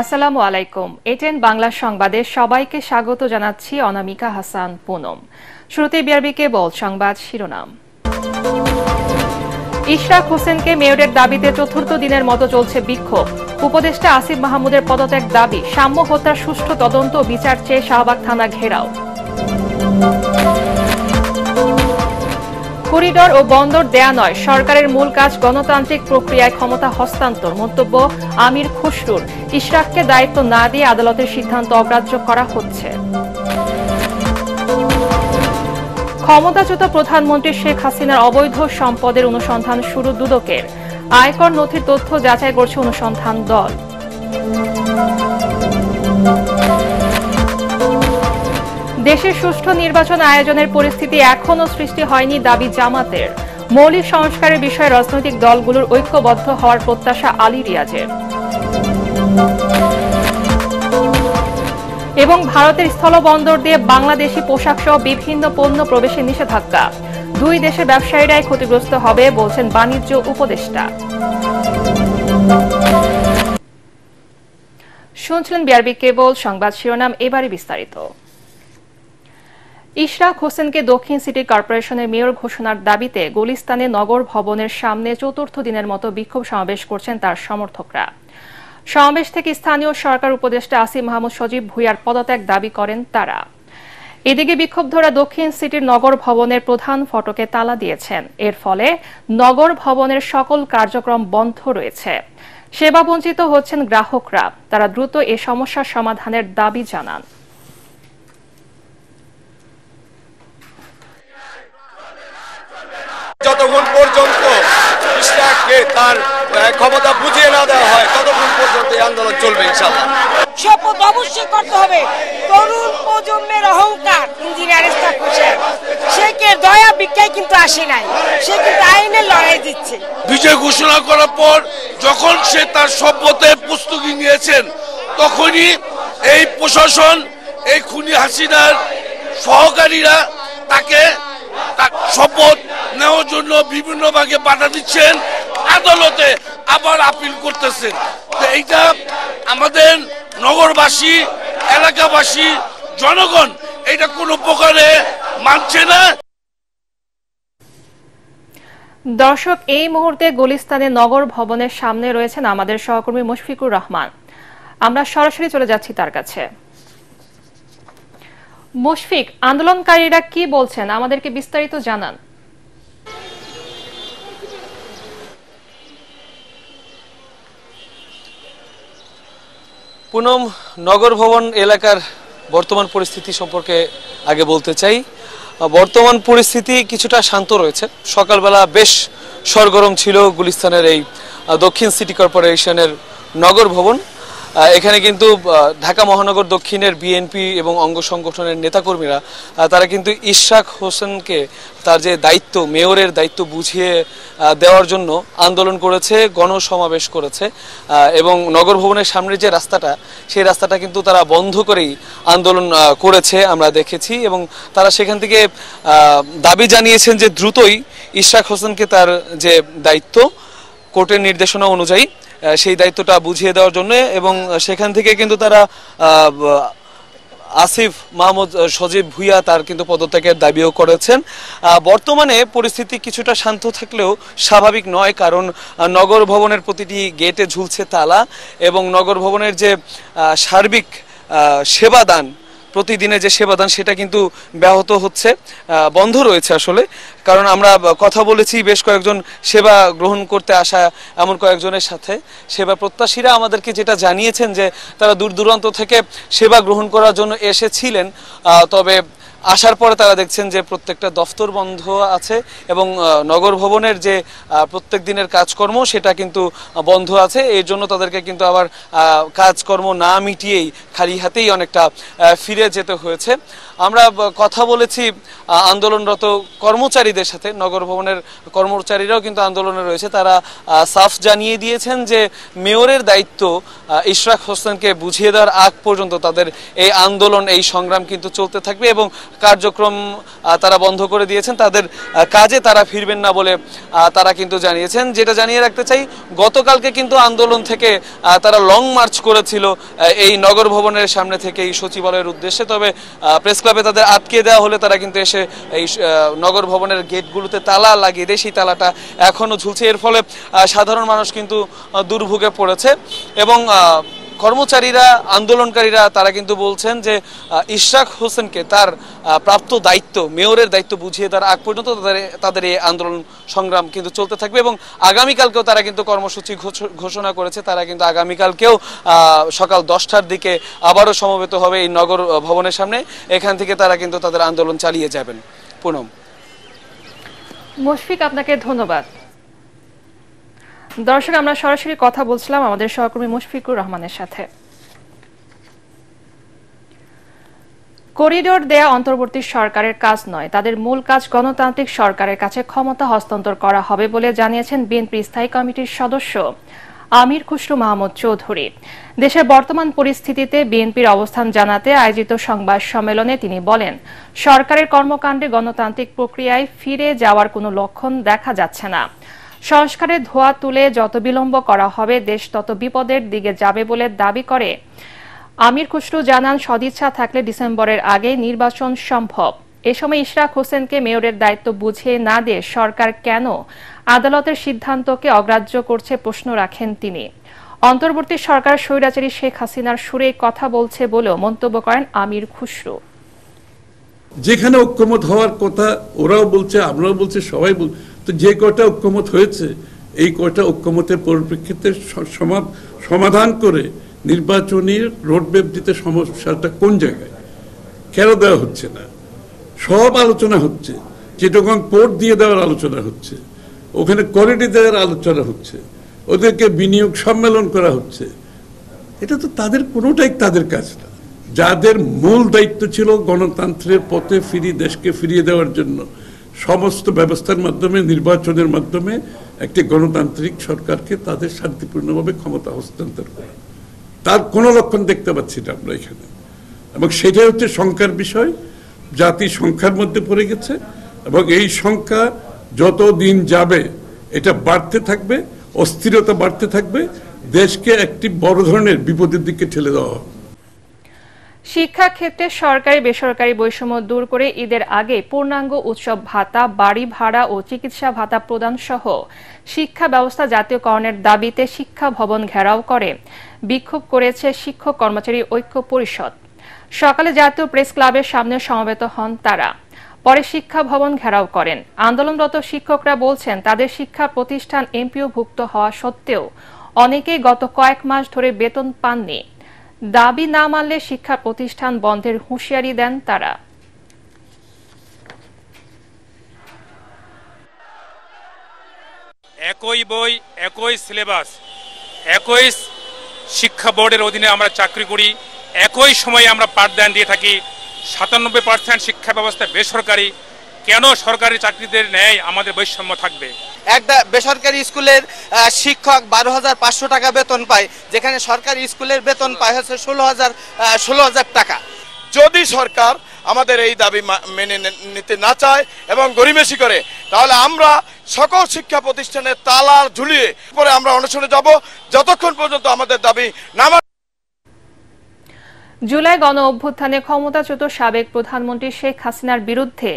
আসসালামু আলাইকুম। এটেন বাংলা সংবাদে সবাইকে স্বাগত জানাচ্ছি অনামিকা হাসান পুনম। শুরুতে বিআরবি কেবল সংবাদ শিরোনাম। ইশরাক হোসেনকে মেয়রের দাবিতে চতুর্থ দিনের মতো চলছে বিক্ষোভ। উপদেষ্টা আসিফ মাহমুদের পদত্যাগ দাবি, সাম্য হত্যার সুষ্ঠু তদন্ত ও বিচার চেয়ে শাহবাগ থানা ঘেরাও। করিডর ও বন্দর দেয়া নয়, সরকারের মূল কাজ গণতান্ত্রিক প্রক্রিয়ায় ক্ষমতা হস্তান্তর। মন্তব্য আমির খুসরুর। ইশরাককে দায়িত্ব না দিয়ে আদালতের সিদ্ধান্ত অগ্রাহ্য করা হচ্ছে। ক্ষমতাচ্যুত প্রধানমন্ত্রী শেখ হাসিনার অবৈধ সম্পদের অনুসন্ধান শুরু দুদকের। আয়কর নথির তথ্য যাচাই করছে অনুসন্ধান দল। দেশের সুষ্ঠু নির্বাচন আয়োজনের পরিস্থিতি এখনও সৃষ্টি হয়নি দাবি জামাতের। মৌলিক সংস্কারের বিষয়ে রাজনৈতিক দলগুলোর ঐক্যবদ্ধ হওয়ার প্রত্যাশা আলী রিয়াজের। এবং ভারতের স্থলবন্দর দিয়ে বাংলাদেশি পোশাক সহ বিভিন্ন পণ্য প্রবেশে নিষেধাজ্ঞা। দুই দেশের ব্যবসায়ীরাই ক্ষতিগ্রস্ত হবে বলছেন বাণিজ্য উপদেষ্টা। শুনছিলেন বিআরবি কেবল সংবাদ শিরোনাম, এবারে বিস্তারিত। ইশরাক হোসেনকে দক্ষিণ সিটি কর্পোরেশনের মেয়র ঘোষণার দাবিতে গুলিস্তানে নগর ভবনের সামনে চতুর্থ দিনের মতো বিক্ষোভ সমাবেশ করছেন তার সমর্থকরা। সমাবেশ থেকে স্থানীয় সরকার উপদেষ্টা আসিফ মাহমুদ সজীব ভুঁইয়ার পদত্যাগ দাবি করেন তারা। এদিকে বিক্ষোভধরা দক্ষিণ সিটির নগর ভবনের প্রধান ফটকে তালা দিয়েছেন। এর ফলে নগর ভবনের সকল কার্যক্রম বন্ধ রয়েছে। সেবাবঞ্চিত হচ্ছেন গ্রাহকরা। তারা দ্রুত এ সমস্যার সমাধানের দাবি জানান। যতক্ষণ পর্যন্ত ইশরাককে তার ক্ষমতা বুঝিয়ে না দেওয়া হয় ততক্ষণ পর্যন্ত এই আন্দোলন চলবে ইনশাআল্লাহ। শপথ অবশ্যই করতে হবে। তরুণ প্রজন্মের অহংকার ইঞ্জিনিয়ার ইশরাক হোসেন, সে কে দয়া ভিক্ষায় কিন্তু আসে নাই, সে কিন্তু আইনের লড়াই দিচ্ছে। বিজয় ঘোষণা করার পর যখন সে তার শপথের প্রস্তুতি নিয়েছেন, তখনই এই প্রশাসন, এই খুনি হাসিনার সহকারীরা তাকে শপথ নেওয়ার জন্য বিভিন্ন ভাগে বাধা দিচ্ছেন, আদালতে আবার আপিল করতেছেন। এইটা আমাদের নগরবাসী, এলাকাবাসী, জনগণ এটা কোনো প্রকারে মানছে না। দর্শক, এই মুহূর্তে গুলিস্তানে নগর ভবনের সামনে রয়েছেন আমাদের সহকর্মী মুশফিকুর রহমান। আমরা সরাসরি চলে যাচ্ছি তার কাছে। মুশফিক, আন্দোলনকারীরা কি বলছেন আমাদেরকে বিস্তারিত জানান। পুনম, নগর ভবন এলাকার বর্তমান পরিস্থিতি সম্পর্কে আগে বলতে চাই। বর্তমান পরিস্থিতি কিছুটা শান্ত রয়েছে। সকালবেলা বেশ সরগরম ছিল গুলিস্তানের এই দক্ষিণ সিটি কর্পোরেশনের নগর ভবন। এখানে কিন্তু ঢাকা মহানগর দক্ষিণের বিএনপি এবং অঙ্গ সংগঠনের নেতাকর্মীরা তারা কিন্তু ইশরাক হোসেনকে তার যে দায়িত্ব, মেয়রের দায়িত্ব বুঝিয়ে দেওয়ার জন্য আন্দোলন করেছে, গণসমাবেশ করেছে এবং নগর ভবনের সামনে যে রাস্তাটা, সেই রাস্তাটা কিন্তু তারা বন্ধ করেই আন্দোলন করেছে আমরা দেখেছি। এবং তারা সেখান থেকে দাবি জানিয়েছেন যে দ্রুতই ইশরাক হোসেনকে তার যে দায়িত্ব কোর্টের নির্দেশনা অনুযায়ী সেই দায়িত্বটা বুঝিয়ে দেওয়ার জন্য, এবং সেখান থেকে কিন্তু তারা আসিফ মাহমুদ সজীব ভুঁইয়া তার কিন্তু পদত্যাগের দাবিও করেছেন। বর্তমানে পরিস্থিতি কিছুটা শান্ত থাকলেও স্বাভাবিক নয়, কারণ নগর ভবনের প্রতিটি গেটে ঝুলছে তালা এবং নগর ভবনের যে সার্বিক সেবাদান, প্রতিদিনের যে সেবাদান, সেটা কিন্তু ব্যাহত হচ্ছে, বন্ধ রয়েছে আসলে। কারণ আমরা কথা বলেছি বেশ কয়েকজন সেবা গ্রহণ করতে আসা এমন কয়েকজনের সাথে। সেবা প্রত্যাশীরা আমাদেরকে যেটা জানিয়েছেন যে তারা দূর দূরান্ত থেকে সেবা গ্রহণ করার জন্য এসেছিলেন, তবে আসার পরে তারা দেখছেন যে প্রত্যেকটা দফতর বন্ধ আছে এবং নগর ভবনের যে প্রত্যেক দিনের কাজকর্ম সেটা কিন্তু বন্ধ আছে। এর জন্য তাদেরকে কিন্তু আবার কাজকর্ম না মিটিয়েই খালি হাতেই অনেকটা ফিরে যেতে হয়েছে। আমরা কথা বলেছি আন্দোলনরত কর্মচারীদের সাথে। নগর ভবনের কর্মচারীরাও কিন্তু আন্দোলনে রয়েছে। তারা সাফ জানিয়ে দিয়েছেন যে মেয়রের দায়িত্ব ইশরাক হোসেনকে বুঝিয়ে দেওয়ার আগ পর্যন্ত তাদের এই আন্দোলন, এই সংগ্রাম কিন্তু চলতে থাকবে এবং কার্যক্রম তারা বন্ধ করে দিয়েছেন, তাদের কাজে তারা ফিরবেন না বলে তারা কিন্তু জানিয়েছেন। যেটা জানিয়ে রাখতে চাই, গতকালকে কিন্তু আন্দোলন থেকে তারা লং মার্চ করেছিল এই নগর ভবনের সামনে থেকে এই সচিবালয়ের উদ্দেশ্যে। তবে প্রেস ক্লাবে তাদের আটকে দেওয়া হলে তারা কিন্তু এসে এই নগর ভবনের গেটগুলোতে তালা লাগিয়ে দেয়, সেই তালাটা এখনো ঝুলছে। এর ফলে সাধারণ মানুষ কিন্তু দুর্ভোগে পড়েছে এবং কর্মচারীরা, আন্দোলনকারীরা তারা কিন্তু বলছেন যে ইশরাক হোসেনকে তার প্রাপ্ত দায়িত্ব, মেয়রের দায়িত্ব বুঝিয়ে দেওয়ার আগ পর্যন্ত তাদের এই আন্দোলন সংগ্রাম কিন্তু চলতে থাকবে এবং আগামীকালকেও তারা কিন্তু কর্মসূচি ঘোষণা করেছে। তারা কিন্তু আগামীকালকেও সকাল 10টার দিকে আবারও সমবেত হবে এই নগর ভবনের সামনে। এখান থেকে তারা কিন্তু তাদের আন্দোলন চালিয়ে যাবেন। পুনম। মুশফিক, আপনাকে ধন্যবাদ। দর্শক, আমরা সরাসরি কথা বলছিলাম আমাদের সহকর্মী মুশফিকুর রহমানের সাথে। করিডোর দেয়া অন্তর্বর্তী সরকারের কাজ নয়, তাদের মূল কাজ গণতান্ত্রিক সরকারের কাছে ক্ষমতা হস্তান্তর করা হবে বলে জানিয়েছেন বিএনপি স্থায়ী কমিটির সদস্য আমির খুসরু মাহমুদ চৌধুরী। দেশের বর্তমান পরিস্থিতিতে বিএনপির অবস্থান জানাতে আয়োজিত সংবাদ সম্মেলনে তিনি বলেন, সরকারের কর্মকাণ্ডে গণতান্ত্রিক প্রক্রিয়ায় ফিরে যাওয়ার কোনো লক্ষণ দেখা যাচ্ছে না। সংস্কারের ধোঁয়া তুলে যত বিলম্ব করা হবে দেশ তত বিপদের দিকে যাবে বলে দাবি করে আমির খুসরু জানান, সদিচ্ছা থাকলে ডিসেম্বরের আগে নির্বাচন সম্ভব। এ সময় ইশরাক হোসেনকে মেয়রের দায়িত্ব বুঝিয়ে না দিয়ে সরকার কেন আদালতের সিদ্ধান্তকে অগ্রাহ্য করছে প্রশ্ন রাখেন তিনি। অন্তর্বর্তী সরকার স্বৈরাচারী শেখ হাসিনার সুরে কথা বলছে বলেও মন্তব্য করেন আমির খুসরু। যেখানে ঐক্যমত হওয়ার কথা ওরাও বলছে, আমরাও বলছি, সবাই বল, তো যে কয়টা ঐক্যমত হয়েছে এই কয়টা ঐক্যমতের পরিপ্রেক্ষিতে সমাধান করে নির্বাচনের রোডম্যাপ দিতে সমস্যাটা কোন জায়গায় কেন দেওয়া হচ্ছে না? সব আলোচনা হচ্ছে, চিটাগং পোর্ট দিয়ে দেওয়ার আলোচনা হচ্ছে, ওখানে করিডোর দেওয়ার আলোচনা হচ্ছে, ওদেরকে বিনিয়োগ সম্মেলন করা হচ্ছে। এটা তো তাদের কোনোটাই তাদের কাজ না। যাদের মূল দায়িত্ব ছিল গণতন্ত্রের পথে দেশকে ফিরিয়ে দেওয়ার জন্য সমস্ত ব্যবস্থার মাধ্যমে, নির্বাচনের মাধ্যমে একটি গণতান্ত্রিক সরকারকে তাদের শান্তিপূর্ণভাবে ক্ষমতা হস্তান্তর করা, তার কোনো লক্ষণ দেখতে পাচ্ছি না আমরা এখানে। এবং সেটাই হচ্ছে সংখ্যার বিষয়। জাতি সংখ্যার মধ্যে পড়ে গেছে এবং এই সংখ্যা যত দিন যাবে এটা বাড়তে থাকবে, অস্থিরতা বাড়তে থাকবে, দেশকে একটি বড় ধরনের বিপদের দিকে ঠেলে দেওয়া হবে। শিক্ষা ক্ষেত্রে সরকারি বেসরকারি বৈষম্য দূর করে ঈদের আগে পূর্ণাঙ্গ উৎসব ভাতা, বাড়ি ভাড়া ও চিকিৎসা ভাতা প্রদান সহ শিক্ষা ব্যবস্থা জাতীয়করণের দাবিতে শিক্ষা ভবন ঘেরাও করে বিক্ষোভ করেছে শিক্ষক কর্মচারী ঐক্য পরিষদ। সকালে জাতীয় প্রেস ক্লাবের সামনে সমবেত হন তারা, পরে শিক্ষা ভবন ঘেরাও করেন। আন্দোলনরত শিক্ষকরা বলছেন, তাদের শিক্ষা প্রতিষ্ঠান এমপিওভুক্ত হওয়া সত্ত্বেও অনেকেই গত কয়েক মাস ধরে বেতন পাননি। দাবি না মানলে শিক্ষা প্রতিষ্ঠান বন্ধের হুঁশিয়ারি দেন তারা। একই বই, একই সিলেবাস, একই শিক্ষা বোর্ডের অধীনে আমরা চাকরি করি, একই সময়ে আমরা পাঠদান দিয়ে থাকি। 97% শিক্ষা ব্যবস্থা বেসরকারি, কেন সরকারি চাকরিদের ন্যায় আমাদের বৈষম্য থাকবে? একটা বেসরকারি স্কুলের শিক্ষক 12,500 টাকা বেতন পায়, যেখানে সরকারি স্কুলের বেতন পায় হচ্ছে 16,000 টাকা। যদি সরকার আমাদের এই দাবি মেনে নিতে না চায় এবং গরিবেশি করে, তাহলে আমরা সকল শিক্ষা প্রতিষ্ঠানের তালা ঝুলিয়ে পরে আমরা অনশনে যাব যতক্ষণ পর্যন্ত আমাদের দাবি না। জুলাই গণ অভ্যুত্থানে ক্ষমতাচ্যুত সাবেক প্রধানমন্ত্রী শেখ হাসিনার বিরুদ্ধে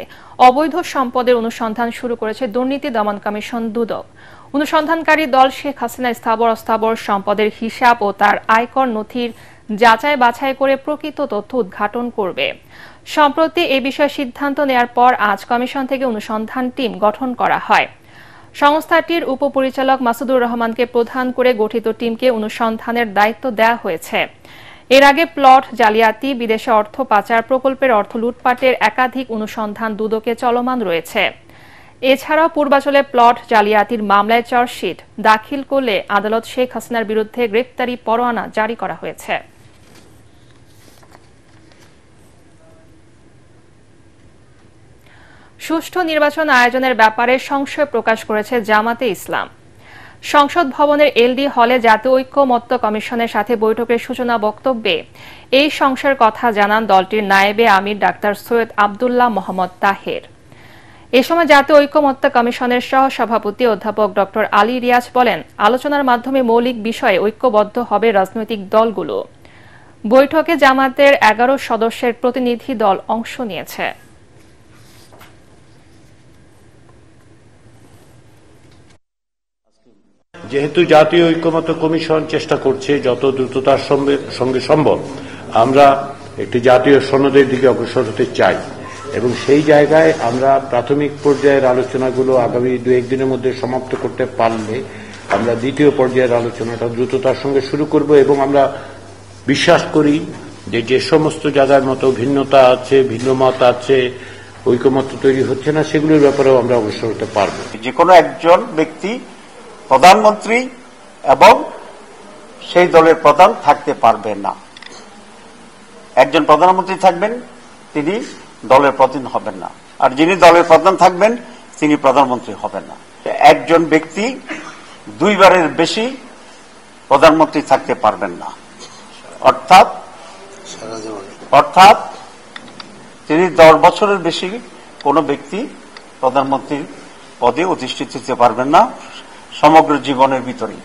অবৈধ সম্পদের অনুসন্ধান শুরু করেছে দুর্নীতি দমন কমিশন দুদক। অনুসন্ধানকারী দল শেখ হাসিনা স্থাবর অস্থাবর সম্পদের হিসাব ও তার আয়কর নথির যাচাই বাছাই করে প্রকৃত তথ্য উদ্ঘাটন করবে। সম্প্রতি এ বিষয়ে সিদ্ধান্ত নেয়ার পর আজ কমিশন থেকে অনুসন্ধান টিম গঠন করা হয়। সংস্থাটির উপপরিচালক মাসুদুর রহমানকে প্রধান করে গঠিত টিমকে অনুসন্ধানের দায়িত্ব দেওয়া হয়েছে। এর আগে প্লট জালিয়াতি, বিদেশে অর্থ পাচার, প্রকল্পের অর্থ লুটপাটের একাধিক অনুসন্ধান দুদকে চলমান রয়েছে। এছাড়াও পূর্বাচলে প্লট জালিয়াতির মামলায় চার্জশিট দাখিল করলে আদালত শেখ হাসিনার বিরুদ্ধে গ্রেপ্তারি পরোয়ানা জারি করা হয়েছে। সুষ্ঠু নির্বাচন আয়োজনের ব্যাপারে সংশয় প্রকাশ করেছে জামাতে ইসলাম। সংসদ ভবনের এলডি হলে জাতীয় ঐক্যমত্য কমিশনের সাথে বৈঠকের সূচনা বক্তব্যে এই সংশয়ের কথা জানান দলটির নায়েবে আমির ডাক্তার সৈয়দ আব্দুল্লাহ মোহাম্মদ তাহের। এ সময় জাতীয় ঐক্যমত্য কমিশনের সহসভাপতি অধ্যাপক ডক্টর আলী রিয়াজ বলেন, আলোচনার মাধ্যমে মৌলিক বিষয়ে ঐক্যবদ্ধ হবে রাজনৈতিক দলগুলো। বৈঠকে জামায়াতের 11 সদস্যের প্রতিনিধি দল অংশ নিয়েছে। যেহেতু জাতীয় ঐক্যমত্য কমিশন চেষ্টা করছে যত দ্রুততার সঙ্গে সম্ভব আমরা একটি জাতীয় সনদের দিকে অগ্রসর হতে চাই, এবং সেই জায়গায় আমরা প্রাথমিক পর্যায়ের আলোচনাগুলো আগামী 2-1 দিনের মধ্যে সমাপ্ত করতে পারলে আমরা দ্বিতীয় পর্যায়ের আলোচনাটা দ্রুততার সঙ্গে শুরু করব। এবং আমরা বিশ্বাস করি যে সমস্ত জায়গার মতো ভিন্নতা আছে, ভিন্ন মত আছে, ঐক্যমত্য তৈরি হচ্ছে না, সেগুলোর ব্যাপারেও আমরা অগ্রসর হতে পারব। যে কোনো একজন ব্যক্তি প্রধানমন্ত্রী এবং সেই দলের প্রধান থাকতে পারবেন না। একজন প্রধানমন্ত্রী থাকবেন, তিনি দলের প্রধান হবেন না, আর যিনি দলের প্রধান থাকবেন তিনি প্রধানমন্ত্রী হবেন না। একজন ব্যক্তি 2 বারের বেশি প্রধানমন্ত্রী থাকতে পারবেন না, অর্থাৎ তিনি 10 বছরের বেশি কোন ব্যক্তি প্রধানমন্ত্রীর পদে অধিষ্ঠিত হতে পারবেন না সমগ্র জীবনের ভিতরে।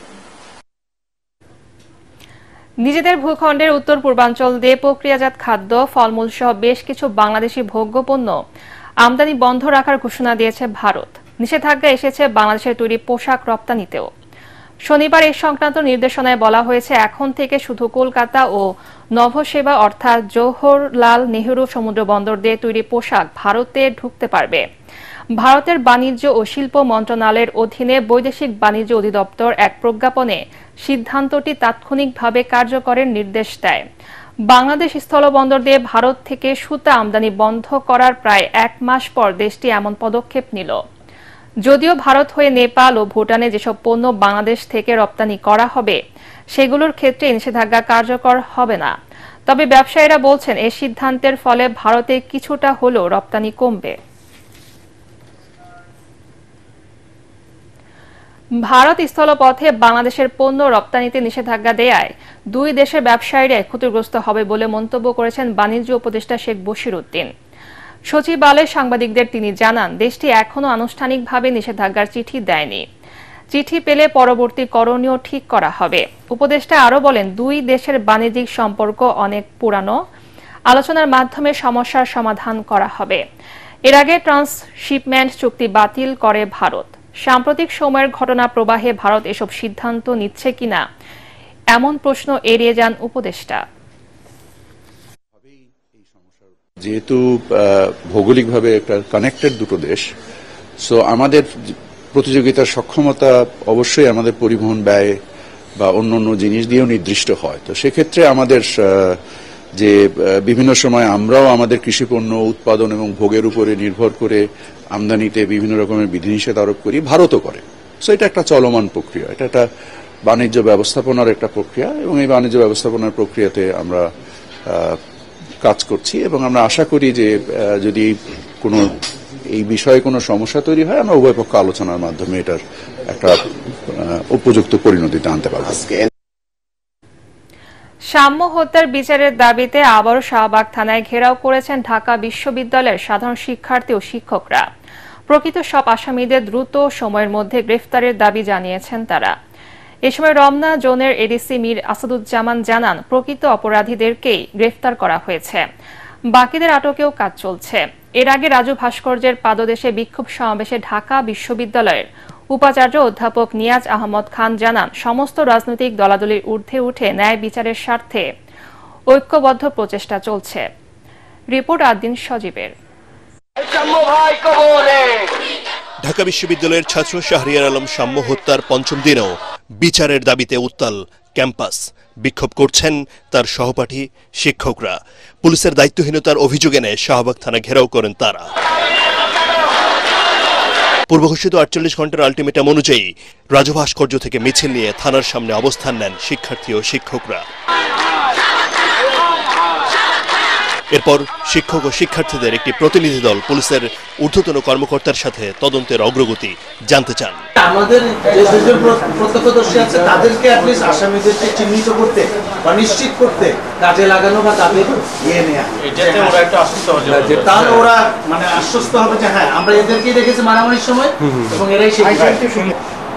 নিজেদের ভূখণ্ডের উত্তর পূর্বাঞ্চল দিয়ে প্রক্রিয়াজাত খাদ্য, ফলমূল সহ বেশ কিছু বাংলাদেশি ভোগ্যপণ্য আমদানি বন্ধ রাখার ঘোষণা দিয়েছে ভারত। নিষেধাজ্ঞা এসেছে বাংলাদেশের তৈরি পোশাক রপ্তানিতেও। শনিবার এই সংক্রান্ত নির্দেশনায় বলা হয়েছে, এখন থেকে শুধু কলকাতা ও নভসেবা অর্থাৎ জওহরলাল নেহরু সমুদ্র বন্দর দিয়ে তৈরি পোশাক ভারতে ঢুকতে পারবে। ভারতের বাণিজ্য ও শিল্প মন্ত্রণালয়ের অধীনে বৈদেশিক বাণিজ্য অধিদপ্তর এক প্রজ্ঞাপনে সিদ্ধান্তটি তাৎক্ষণিকভাবে কার্যকরের নির্দেশ দেয়। বাংলাদেশ স্থলবন্দর দিয়ে ভারত থেকে সুতা আমদানি বন্ধ করার প্রায় 1 মাস পর দেশটি এমন পদক্ষেপ নিল। যদিও ভারত হয়ে নেপাল ও ভুটানে যেসব পণ্য বাংলাদেশ থেকে রপ্তানি করা হবে সেগুলোর ক্ষেত্রে নিষেধাজ্ঞা কার্যকর হবে না। তবে ব্যবসায়ীরা বলছেন, এই সিদ্ধান্তের ফলে ভারতে কিছুটা হলেও রপ্তানি কমবে। ভারত স্থলপথে বাংলাদেশের পণ্য রপ্তানিতে নিষেধাজ্ঞা দেয়ায় 2 দেশের ব্যবসায়ীরা ক্ষতিগ্রস্ত হবে বলে মন্তব্য করেছেন বাণিজ্য উপদেষ্টা শেখ বশির উদ্দিন। সচিবালয়ে সাংবাদিকদের তিনি জানান, দেশটি এখনো আনুষ্ঠানিকভাবে নিষেধাজ্ঞার চিঠি দেয়নি। চিঠি পেলে পরবর্তী করণীয় ঠিক করা হবে। উপদেষ্টা আরও বলেন, 2 দেশের বাণিজ্যিক সম্পর্ক অনেক পুরানো, আলোচনার মাধ্যমে সমস্যার সমাধান করা হবে। এর আগে ট্রান্সশিপমেন্ট চুক্তি বাতিল করে ভারত। সাম্প্রতিক সময়ের ঘটনা প্রবাহে ভারত এসব সিদ্ধান্ত নিচ্ছে কিনা এমন প্রশ্ন এড়িয়ে যান উপদেষ্টা। যেহেতু ভৌগোলিকভাবে একটা কানেক্টেড দুটো দেশ, সো আমাদের প্রতিযোগিতার সক্ষমতা অবশ্যই আমাদের পরিবহন ব্যয় বা অন্য জিনিস দিয়েও নির্দিষ্ট হয়। তো সেক্ষেত্রে আমাদের যে বিভিন্ন সময় আমরাও আমাদের কৃষিপণ্য উৎপাদন এবং ভোগের উপরে নির্ভর করে আমদানিতে বিভিন্ন রকমের বিধিনিষেধ আরোপ করি, ভারতও করে। সো এটা একটা চলমান প্রক্রিয়া, এটা একটা বাণিজ্য ব্যবস্থাপনার একটা প্রক্রিয়া, এবং এই বাণিজ্য ব্যবস্থাপনার প্রক্রিয়াতে আমরা কাজ করছি, এবং আমরা আশা করি যে যদি এই বিষয়ে কোনো সমস্যা তৈরি হয় আমরা উভয় পক্ষ আলোচনার মাধ্যমে এটার একটা উপযুক্ত পরিণতিতে আনতে পারব। সাম্য হত্যার বিচারের দাবিতে আবারও শাহবাগ থানায় ঘেরাও করেছেন ঢাকা বিশ্ববিদ্যালয়ের সাধারণ শিক্ষার্থী ও শিক্ষকরা। প্রকৃত সব আসামিদের দ্রুত সময়ের মধ্যে গ্রেফতারের দাবি জানিয়েছেন তারা। এ সময় রমনা জোনের এডিসি মীর আসাদুজ্জামান জানান, প্রকৃত অপরাধীদেরকেই গ্রেফতার করা হয়েছে, বাকিদের আটকেও কাজ চলছে। এর আগে রাজু ভাস্কর্যের পাদদেশে বিক্ষোভ সমাবেশে ঢাকা বিশ্ববিদ্যালয়ের উপাচার্য অধ্যাপক নিয়াজ আহমদ খান জানান, সমস্ত রাজনৈতিক দলাদলির ঊর্ধ্বে উঠে ন্যায় বিচারের স্বার্থে ঐক্যবদ্ধ প্রচেষ্টা চলছে। রিপোর্ট আদ্দিন সজীবের। ঢাকা বিশ্ববিদ্যালয়ের ছাত্র শাহরিয়ার আলম সাম্য হত্যার 5ম দিনেও বিচারের দাবিতে উত্তাল ক্যাম্পাস। বিক্ষোভ করছেন তার সহপাঠী শিক্ষকরা। পুলিশের দায়িত্বহীনতার অভিযোগ এনে শাহবাগ থানা ঘেরাও করেন তারা। পূর্বঘোষিত 48 ঘন্টার আলটিমেটাম অনুযায়ী রাজু ভাস্কর্য থেকে মিছিল নিয়ে থানার সামনে অবস্থান নেন শিক্ষার্থী ও শিক্ষকরা। এরপর শিক্ষক ও শিক্ষার্থীদের একটি প্রতিনিধি দল পুলিশের ঊর্ধ্বতন কর্মকর্তার সাথে তদন্তের অগ্রগতি জানতে চান। আমাদের যে দুজন প্রত্যক্ষদর্শী আছে তাদেরকে অ্যাটলিস্ট আসামিদেরকে চিহ্নিত করতে বা নিশ্চিত করতে কাজে লাগানো বা তাদের ইয়ে নেওয়া, এটাতে ওরা একটু আশ্বস্ত হবে, তাহলে ওরা মানে আশ্বস্ত হবে যে হ্যাঁ আমরা এদেরকেই দেখেছি মারামারির সময় এবং এরাই সেই।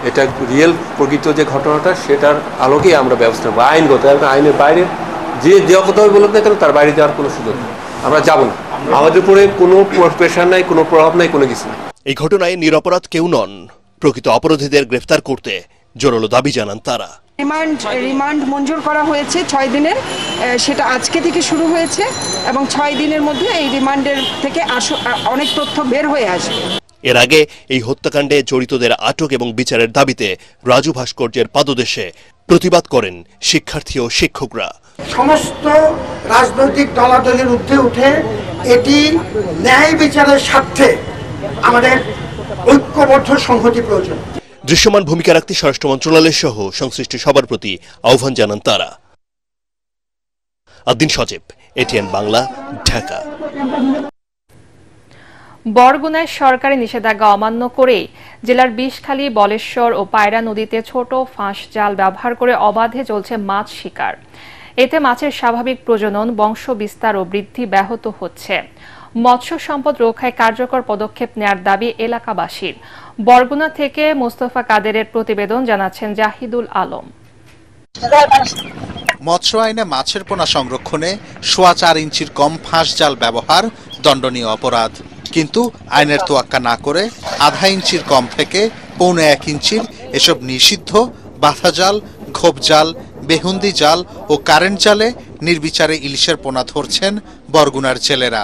এটা রিয়েল প্রকৃত যে ঘটনাটা সেটার আলোকেই আমরা ব্যবস্থা নেব আইনগত, আইনের বাইরে যে কথাই বলুক না কেন তার বাইরে যাওয়ার কোনো সুযোগ নেই, আমরা যাব না। আমাদের উপরে কোনো প্রেশার নাই, কোনো প্রভাব নাই, কোনো কিছু নেই। এই ঘটনায় নিরপরাধ কেউ নন, প্রকৃত অপরাধীদের গ্রেফতার করতে জোরালো দাবি জানান তারা। রিমান্ড মঞ্জুর করা হয়েছে 6 দিনের, সেটা আজকে থেকে শুরু হয়েছে এবং 6 দিনের মধ্যে এই রিমান্ডের থেকে অনেক তথ্য বের হয়ে আসবে। এর আগে এই হত্যাকাণ্ডে জড়িতদের আটক এবং বিচারের দাবিতে রাজু ভাস্কর্যের পাদদেশে প্রতিবাদ করেন শিক্ষার্থী ও শিক্ষকরা। সমস্ত রাজনৈতিক দলাদলের ঊর্ধ্বে উঠে এটি ন্যায় বিচারের স্বার্থে আমাদের ঐক্যবদ্ধ সংহতি প্রয়োজন। দৃশ্যমান ভূমিকা রাখতে স্বরাষ্ট্র মন্ত্রণালয় সহ সংশ্লিষ্ট সবার প্রতি আহ্বান জানান তারা। আদিন সজীব, এটিএন বাংলা, ঢাকা। বরগুনায় সরকারি নিষেধাজ্ঞা অমান্য করে জেলার বিষখালী, বলেশ্বর ও পায়রা নদীতে ছোট ফাঁস জাল ব্যবহার করে অবাধে চলছে মাছ শিকার। এতে মাছের স্বাভাবিক প্রজনন, বংশ বিস্তার ও বৃদ্ধি ব্যাহত হচ্ছে। মৎস্য সম্পদ রক্ষায় কার্যকর পদক্ষেপ নেয়ার দাবি এলাকাবাসীর। বরগুনা থেকে মোস্তফা কাদেরের প্রতিবেদন, জানাচ্ছেন জাহিদুল আলম। মৎস্য আইনে মাছের পোনা সংরক্ষণে 4.25 ইঞ্চির কম ফাঁস জাল ব্যবহার দণ্ডনীয় অপরাধ, কিন্তু আইনের তোয়াক্কা না করে 0.5 ইঞ্চির কম থেকে 1.25 ইঞ্চির এসব নিষিদ্ধ বাঁধা জাল, ঘোপ জাল, বেহুন্দি জাল ও কারেন্ট জালে নির্বিচারে ইলিশের পোনা ধরছেন বরগুনার জেলেরা।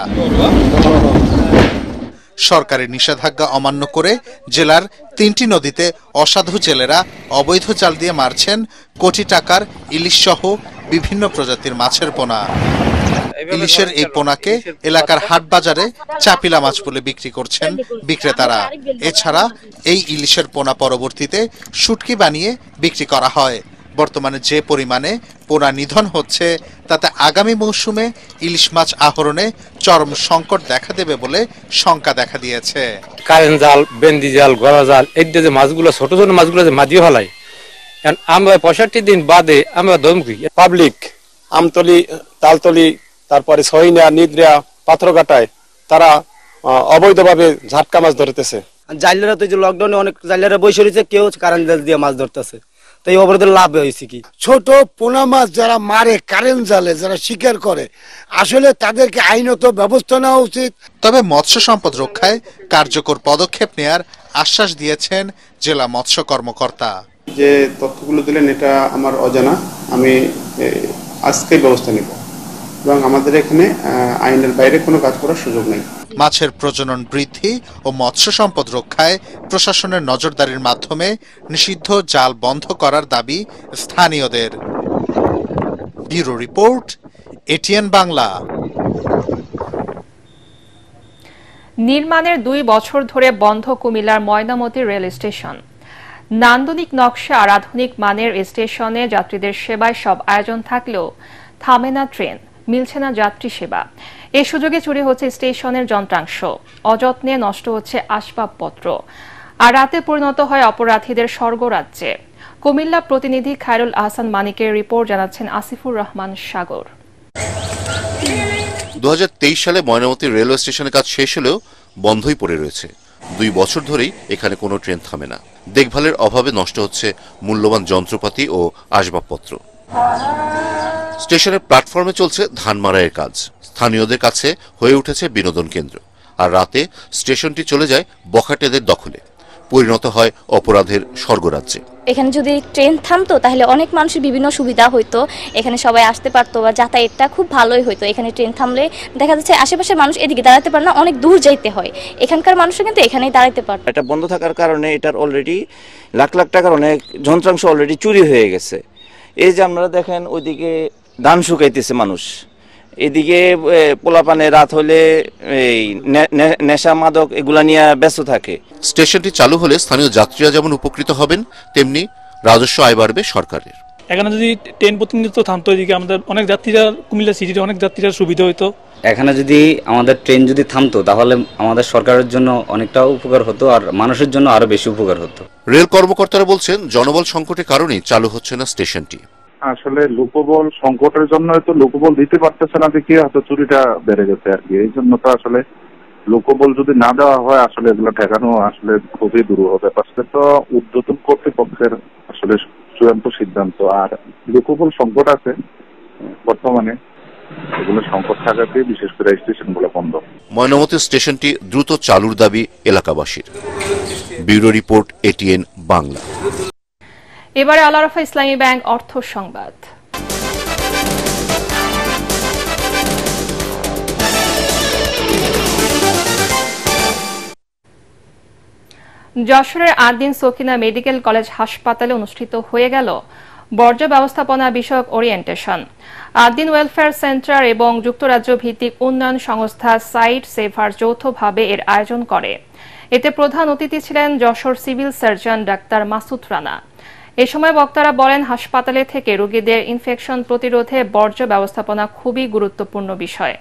সরকারি নিষেধাজ্ঞা অমান্য করে জেলার 3টি নদীতে অসাধু জেলেরা অবৈধ জাল দিয়ে মারছেন কোটি টাকার ইলিশ সহ বিভিন্ন প্রজাতির মাছের পোনা। ইলিশের এই পোনাকে এলাকার হাট বাজারে চাপিলা মাছ বলে বিক্রি করছেন বিক্রেতারা। এছাড়া এই ইলিশের পোনা পরবর্তীতে শুটকি বানিয়ে বিক্রি করা হয়। বর্তমানে যে পরিমাণে পোনা নিধন হচ্ছে তাতে আগামী মৌসুমে ইলিশ মাছ আহরণে চরম সংকট দেখা দেবে বলে শঙ্কা দেখা দিয়েছে। কারেন্ট জাল, বেন্দি জাল, গড়া জাল, এই যে মাছগুলো ছোট ছোট মাছগুলো যে মাঝিয়ে ফেলায়, আমরা 65 দিন বাদে আমরা ধমকি পাবলিক আমতলি, তালতলি, তারপরে সহিনা, নিদ্রা, পাথরঘাটায় তারা অবৈধভাবে ঝাটকা মাছ ধরতেছে। জাইলারা তো যে লকডাউনে অনেক জাইলারা বসে রয়েছে, কেউ কারেন্ট জাল দিয়ে মাছ ধরতেছে, তো এই অবরোধের লাভ হয়েছে কি? ছোট পোনা মাছ যারা মারে কারেন্ট জালে, যারা শিকার করে, আসলে তাদেরকে আইনত ব্যবস্থা নেওয়া উচিত। তবে মৎস্য সম্পদ রক্ষায় কার্যকর পদক্ষেপ নেয়ার আশ্বাস দিয়েছেন জেলা মৎস্য কর্মকর্তা। যে তথ্যগুলো দিলেন এটা আমার অজানা, আমি আজকেই ব্যবস্থা নেব এবং আমাদের এখানে আইনের বাইরে কোনো কাজ করার সুযোগ নেই। মাছের প্রজনন বৃদ্ধি ও মৎস্য সম্পদ রক্ষায় প্রশাসনের নজরদারির মাধ্যমে নিষিদ্ধ জাল বন্ধ করার দাবি স্থানীয়দের। Bureau report, ATN Bangla. নির্মাণের 2 বছর ধরে বন্ধ কুমিল্লার ময়নামতি রেল স্টেশন। নান্দনিক নকশা আর আধুনিক মানের স্টেশনে যাত্রীদের সেবায় সব আয়োজন থাকলেও থামে না ট্রেন, মিলছে না যাত্রী সেবা। এ সুযোগে চুরি হচ্ছে স্টেশনের যন্ত্রাংশ, অযত্নে নষ্ট হচ্ছে আসবাবপত্র, আর রাতে পরিণত হয় অপরাধীদের স্বর্গরাজ্যে। কুমিল্লা প্রতিনিধি খায়রুল আহসান মানিকের রিপোর্ট, জানাচ্ছেন আসিফুর রহমান সাগর। 2023 সালে ময়নামতি রেলওয়ে স্টেশনের কাজ শেষ হলেও বন্ধই পড়ে রয়েছে। 2 বছর ধরেই এখানে কোনো ট্রেন থামে না। দেখভালের অভাবে নষ্ট হচ্ছে মূল্যবান যন্ত্রপাতি ও আসবাবপত্র। স্টেশনের প্ল্যাটফর্মে চলছে ধান মাড়াইয়ের কাজ। স্থানীয়দের কাছে হয়ে উঠেছে বিনোদন কেন্দ্র, আর রাতে স্টেশনটি চলে যায় বখাটেদের দখলে, পরিণত হয় অপরাধের স্বর্গরাজ্যে। এখানে যদি ট্রেন থামতো তাহলে অনেক মানুষের বিভিন্ন সুবিধা হইতো, এখানে সবাই আসতে পারতো বা যাতায়াতটা খুব ভালোই হইতো। এখানে ট্রেন থামলে দেখা যাচ্ছে আশেপাশের মানুষ এদিকে দাঁড়াতে পারে না, অনেক দূর যাইতে হয়। এখানকার মানুষরা কিন্তু এখানেই দাঁড়াতে পারত। এটা বন্ধ থাকার কারণে এটার অলরেডি লাখ লাখ টাকার অনেক যন্ত্রাংশ অলরেডি চুরি হয়ে গেছে। এই যে আপনারা দেখেন ওইদিকে ধান শুকাইতেছে মানুষ, এদিকে পোলাপানে রাত হলে এই নেশা মাদক এগুলা নিয়ে ব্যস্ত থাকে। স্টেশনটি চালু হলে স্থানীয় যাত্রীরা যেমন উপকৃত হবেন, তেমনি রাজস্ব আয় বাড়বে সরকারের। এখানে যদি ট্রেন প্রতিনিধিত্ব থামতো, এদিকে আমাদের অনেক যাত্রীরা, কুমিল্লা সিটির অনেক যাত্রীরা সুবিধা হতো। এখানে যদি আমাদের ট্রেন যদি থামতো তাহলে আমাদের সরকারের জন্য অনেকটা উপকার হতো, আর মানুষের জন্য আরো বেশি উপকার হতো। রেল কর্মকর্তারা বলছেন জনবল সংকটের কারণেই চালু হচ্ছে না স্টেশনটি। আসলে লোকবল সংকটের জন্য তো লোকবল দিতে পারতেছে না, দেখে হয়তো চুরিটা বেড়ে গেছে আর কি। এই জন্য তো আসলে লোকবল যদি না দেওয়া হয় আসলে এগুলো ঠেকানো আসলে খুবই দুরূহ ব্যাপার। তো ঊর্ধ্বতন কর্তৃপক্ষের আসলে চূড়ান্ত সিদ্ধান্ত। আর লোকবল সংকট আছে বর্তমানে, এগুলো সংকট থাকাতে বিশেষ করে স্টেশনগুলো বন্ধ। ময়নামতি স্টেশনটি দ্রুত চালুর দাবি এলাকাবাসীর। Bureau report, ATN Bangla. এবারে আল আরাফা ইসলামী ব্যাংক অর্থ সংবাদ। যশোরের আদ্দিন সকিনা মেডিকেল কলেজ হাসপাতালে অনুষ্ঠিত হয়ে গেল বর্জ্য ব্যবস্থাপনা বিষয়ক ওরিয়েন্টেশন। আদ্দিন ওয়েলফেয়ার সেন্টার এবং যুক্তরাজ্য ভিত্তিক উন্নয়ন সংস্থা সাইট সেভার যৌথভাবে এর আয়োজন করে। এতে প্রধান অতিথি ছিলেন Jessore civil surgeon doctor Masud Rana. এ সময় বক্তারা বলেন, হাসপাতালে থেকে রোগীদের ইনফেকশন প্রতিরোধে বর্জ্য ব্যবস্থাপনা খুবই গুরুত্বপূর্ণ বিষয়।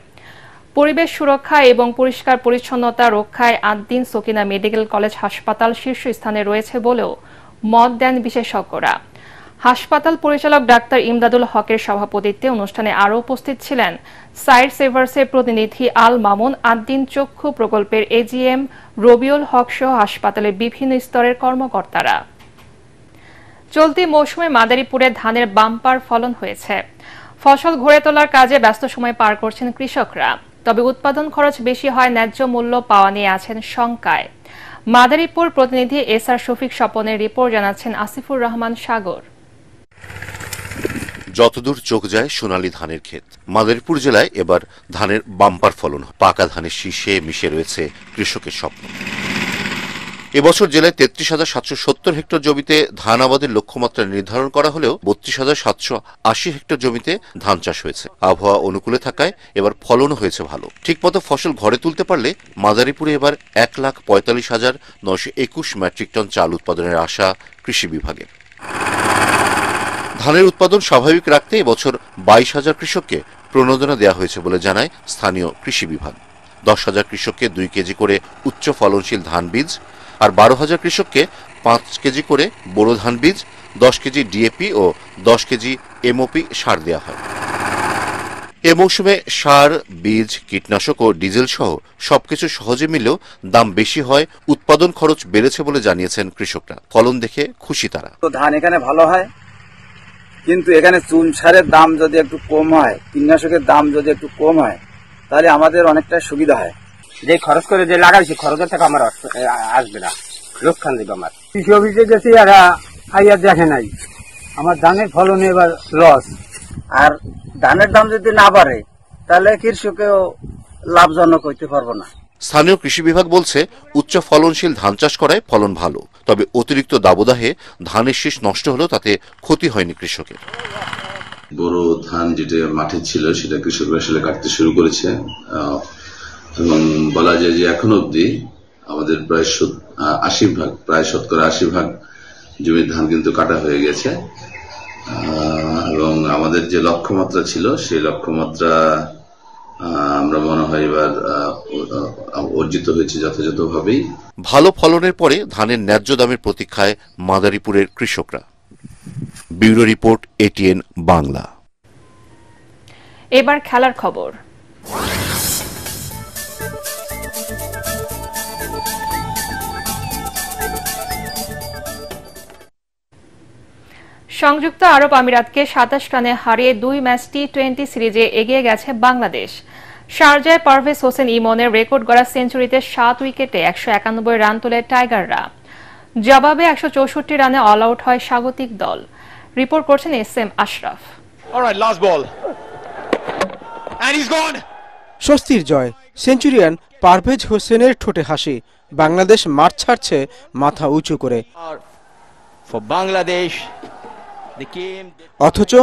পরিবেশ সুরক্ষা এবং পরিষ্কার পরিচ্ছন্নতা রক্ষায় আদ্দিন সকিনা মেডিকেল কলেজ হাসপাতাল শীর্ষস্থানে রয়েছে বলেও মত দেন বিশেষজ্ঞরা। হাসপাতাল পরিচালক ডাক্তার ইমদাদুল হকের সভাপতিত্বে অনুষ্ঠানে আরও উপস্থিত ছিলেন সাইট সেভার্সের প্রতিনিধি আল মামুন, আদ্দিন চক্ষু প্রকল্পের এজিএম রবিউল হক সহ হাসপাতালের বিভিন্ন স্তরের কর্মকর্তারা। চলতি মৌসুমে মাদারীপুরে ধানের বাম্পার ফলন হয়েছে। ফসল ঘরে তোলার কাজে ব্যস্ত সময় পার করছেন কৃষকরা। তবে উৎপাদন খরচ বেশি হয়, ন্যায্য মূল্য পাওয়া নিয়ে আছেন শঙ্কায়। মাদারীপুর প্রতিনিধি এসআর শফিক স্বপনের রিপোর্ট জানাচ্ছেন আসিফুর রহমান সাগর। যতদূর চোখ যায় সোনালী ধানের ক্ষেত। মাদারীপুর জেলায় এবার ধানের বাম্পার ফলন। পাকা ধানের শীষে মিশে রয়েছে কৃষকের স্বপ্ন। এবছর জেলায় ৩৩,৭৭০ হেক্টর জমিতে ধান আবাদের লক্ষ্যমাত্রা নির্ধারণ করা হলেও ৩২,৭৮০ হেক্টর জমিতে ধান চাষ হয়েছে। আবহাওয়া অনুকূলে থাকায় এবার ফলনও হয়েছে ভালো। ঠিকমতো ফসল ঘরে তুলতে পারলে মাদারীপুরে এবার ১,৪৫,৯২১ মেট্রিক টন চাল উৎপাদনের আশা কৃষি বিভাগের। ধানের উৎপাদন স্বাভাবিক রাখতে এবছর ২২,০০০ কৃষককে প্রণোদনা দেওয়া হয়েছে বলে জানায় স্থানীয় কৃষি বিভাগ। ১০,০০০ কৃষককে 2 কেজি করে উচ্চ ফলনশীল ধান বীজ আর ১২,০০০ কৃষককে 5 কেজি করে বোরো ধান বীজ, 10 কেজি ডিএপি ও 10 কেজি এমওপি সার দেওয়া হয়। এ মৌসুমে সার, বীজ, কীটনাশক ও ডিজেল সহ সবকিছু সহজে মিলেও দাম বেশি হয়, উৎপাদন খরচ বেড়েছে বলে জানিয়েছেন কৃষকরা। ফলন দেখে খুশি তারা। ধান এখানে ভালো হয়, কিন্তু এখানে চুন সারের দাম যদি একটু কম হয়, কীটনাশকের দাম যদি একটু কম হয়, তাহলে আমাদের অনেকটা সুবিধা হয়। যে খরচ করে যে লাগাইছি খরচের টাকা আমার আসবে না, লোকসান দেবে আমার। কৃষি অফিসে গেছি আর আইয়া দেখে নাই, আমার ধানের ফলন এবার লস। আর ধানের দাম যদি না বাড়ে তাহলে কৃষকেও লাভজনক হইতে পারবো না। স্থানীয় কৃষি বিভাগ বলছে উচ্চ ফলনশীল ধান চাষ করায় ফলন ভালো, তবে অতিরিক্ত দাবদাহে ধানের শীষ নষ্ট হলেও তাতে ক্ষতি হয়নি কৃষকের। বড় ধান যেটা মাঠে ছিল সেটা কৃষকরা আসলে কাটতে শুরু করেছে এবং বলা যায় যে এখন অব্দি আমাদের প্রায় 80% প্রায় শতকরা 80% জমির ধান কিন্তু কাটা হয়ে গেছে এবং আমাদের যে লক্ষ্যমাত্রা ছিল সেই লক্ষ্যমাত্রা আমরা মনে হয় এবার অর্জিত হয়েছে যথাযথভাবেই। ভালো ফলনের পরে ধানের ন্যায্য দামের প্রতীক্ষায় মাদারীপুরের কৃষকরা। Bureau report, ATN Bangla. এবার খেলার খবর। সংযুক্ত আরব আমিরাতকে ২৭ রানে হারিয়ে 2 ম্যাচ টি-20 সিরিজে এগিয়ে গেছে বাংলাদেশ। শারজায় পারভেজ হোসেন ইমনের রেকর্ড গড়া সেঞ্চুরিতে 7 উইকেটে 191 রান তোলে টাইগাররা। জবাবে 164 রানে অল আউট হয় স্বাগতিক দল। রিপোর্ট করছেন এসএম আশরাফ। স্বস্তির জয়, সেঞ্চুরিয়ান পারভেজ হোসেনের ঠোঁটে হাসি। বাংলাদেশ মাঠ ছাড়ছে মাথা উঁচু করে। অথচ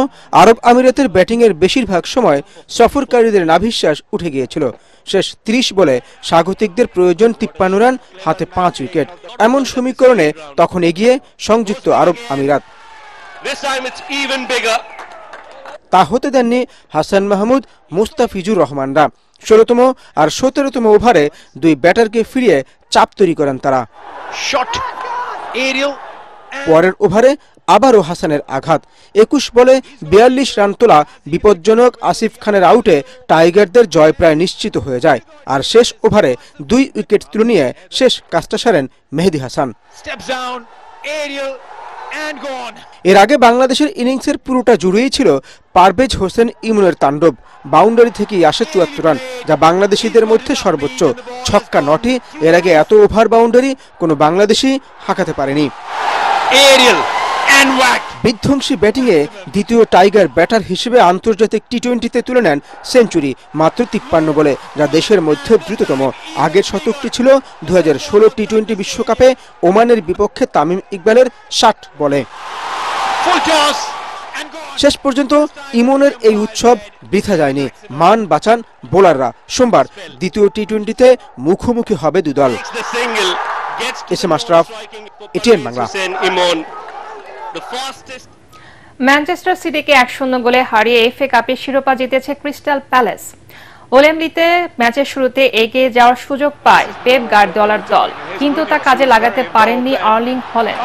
আরব আমিরাতের ব্যাটিংয়ের বেশিরভাগ সময় সফরকারীদের নাভিশ্বাস উঠে গিয়েছিল। শেষ 30 বলে স্বাগতিকদের প্রয়োজন 53 রান, হাতে 5 উইকেট। এমন সমীকরণে তখন এগিয়ে সংযুক্ত আরব আমিরাত। তা হতে দেননি হাসান মাহমুদ, মুস্তাফিজুর রহমানরা। 16তম আর 17তম ওভারে দুই ব্যাটারকে ফিরিয়ে চাপ তৈরি করেন তারা। পরের ওভারে আবারও হাসানের আঘাত। 21 বলে 42 রান তোলা বিপজ্জনক আসিফ খানের আউটে টাইগারদের জয় প্রায় নিশ্চিত হয়ে যায়। আর শেষ ওভারে 2 উইকেট তুলে নিয়ে শেষ কাজটা সারেন মেহেদী হাসান। এর আগে বাংলাদেশের ইনিংসের পুরোটা জুড়েই ছিল পারভেজ হোসেন ইমনের তাণ্ডব। বাউন্ডারি থেকেই আসে 74 রান, যা বাংলাদেশিদের মধ্যে সর্বোচ্চ। ছক্কা 9টি। এর আগে এত ওভার বাউন্ডারি কোনো বাংলাদেশি হাঁকাতে পারেনি। বিধ্বংসী ব্যাটিংয়ে দ্বিতীয় টাইগার ব্যাটার হিসেবে আন্তর্জাতিক টি-20তে তুলে নেন সেঞ্চুরি মাত্র 53 বলে, যা দেশের মধ্যে দ্রুততম। আগের শতকটি ছিল 2016 টি-20 বিশ্বকাপে ওমানের বিপক্ষে তামিম ইকবালের 60 বলে। শেষ পর্যন্ত ইমনের এই উৎসব বৃথা যায়নি। মান বাঁচান বোলাররা। সোমবার দ্বিতীয় টি-20তে মুখোমুখি হবে দুদল। S M Ashraf, ATN Bangla. Manchester সিটিকে 1-0 গোলে হারিয়ে এফএ কাপের শিরোপা জিতেছে ক্রিস্টাল প্যালেস। ওলেমলিতে ম্যাচের শুরুতে এগিয়ে যাওয়ার সুযোগ পায় পেপ গার্দিওলার দল, কিন্তু তা কাজে লাগাতে পারেননি আর্লিং হল্যান্ড।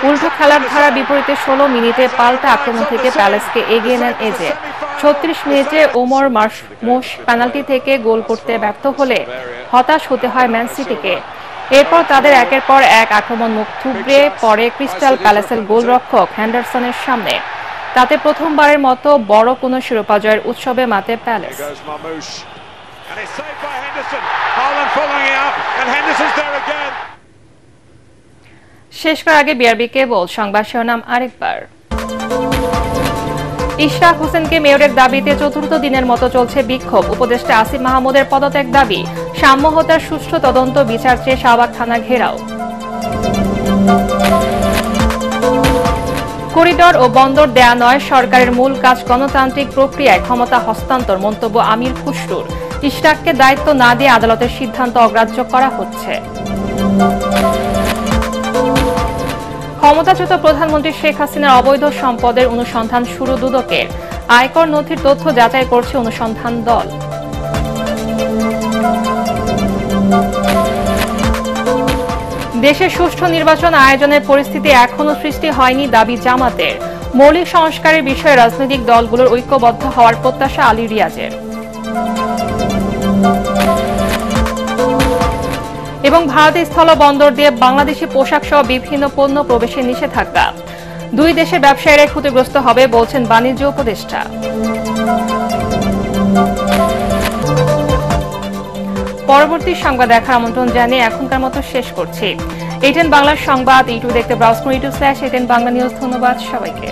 উল্টো খেলার ধারা বিপরীতে 16 মিনিটে পাল্টা আক্রমণ থেকে প্যালেসকে এগিয়ে নেন এজে। 36 মিনিটে ওমর মার্মুশ পেনাল্টি থেকে গোল করতে ব্যর্থ হলে হতাশ হতে হয় ম্যান সিটিকে। এরপর তাদের একের পর এক আক্রমণ মুখ থুবড়ে পড়ে ক্রিস্টাল প্যালেসের গোলরক্ষক হেন্ডারসনের সামনে। তাতে প্রথমবারের মতো বড় কোনো শিরোপা জয়ের উৎসবে মাতে প্যালেস। শেষ করার আগে বিআরবি কেবল সংবাদ শিরোনাম আরেকবার। ইশরাক হোসেনকে মেয়রের দাবিতে চতুর্থ দিনের মতো চলছে বিক্ষোভ। উপদেষ্টা আসিফ মাহমুদের পদত্যাগ দাবি। সাম্য হত্যার সুষ্ঠু তদন্ত বিচার চেয়ে শাহবাগ থানা ঘেরাও। করিডর ও বন্দর দেয়া নয় সরকারের মূল কাজ, গণতান্ত্রিক প্রক্রিয়ায় ক্ষমতা হস্তান্তর, মন্তব্য আমির খুসরুর। ইশরাককে দায়িত্ব না দিয়ে আদালতের সিদ্ধান্ত অগ্রাহ্য করা হচ্ছে। ক্ষমতাচ্যুত প্রধানমন্ত্রী শেখ হাসিনার অবৈধ সম্পদের অনুসন্ধান শুরু দুদকের। আয়কর নথির তথ্য যাচাই করছে অনুসন্ধান দল। দেশে সুষ্ঠু নির্বাচন আয়োজনের পরিস্থিতি এখনো সৃষ্টি হয়নি, দাবি জামাতের। মৌলিক সংস্কারের বিষয়ে রাজনৈতিক দলগুলোর ঐক্যবদ্ধ হওয়ার প্রত্যাশা আলী রিয়াজের। এবং ভারতের স্থল বন্দর দিয়ে বাংলাদেশি পোশাক সহ বিভিন্ন পণ্য প্রবেশের নিষেধাজ্ঞা। দুই দেশের ব্যবসায়ীরা ক্ষতিগ্রস্ত হবে বলছেন বাণিজ্য উপদেষ্টা। পরবর্তী সংবাদ দেখার আমন্ত্রণ জানিয়ে এখনকার মতো শেষ করছি। এটিএন বাংলার সংবাদ ইউটিউব দেখতে ব্রাউজ করুন, youtube/ATN বাংলা নিউজ। ধন্যবাদ সবাইকে।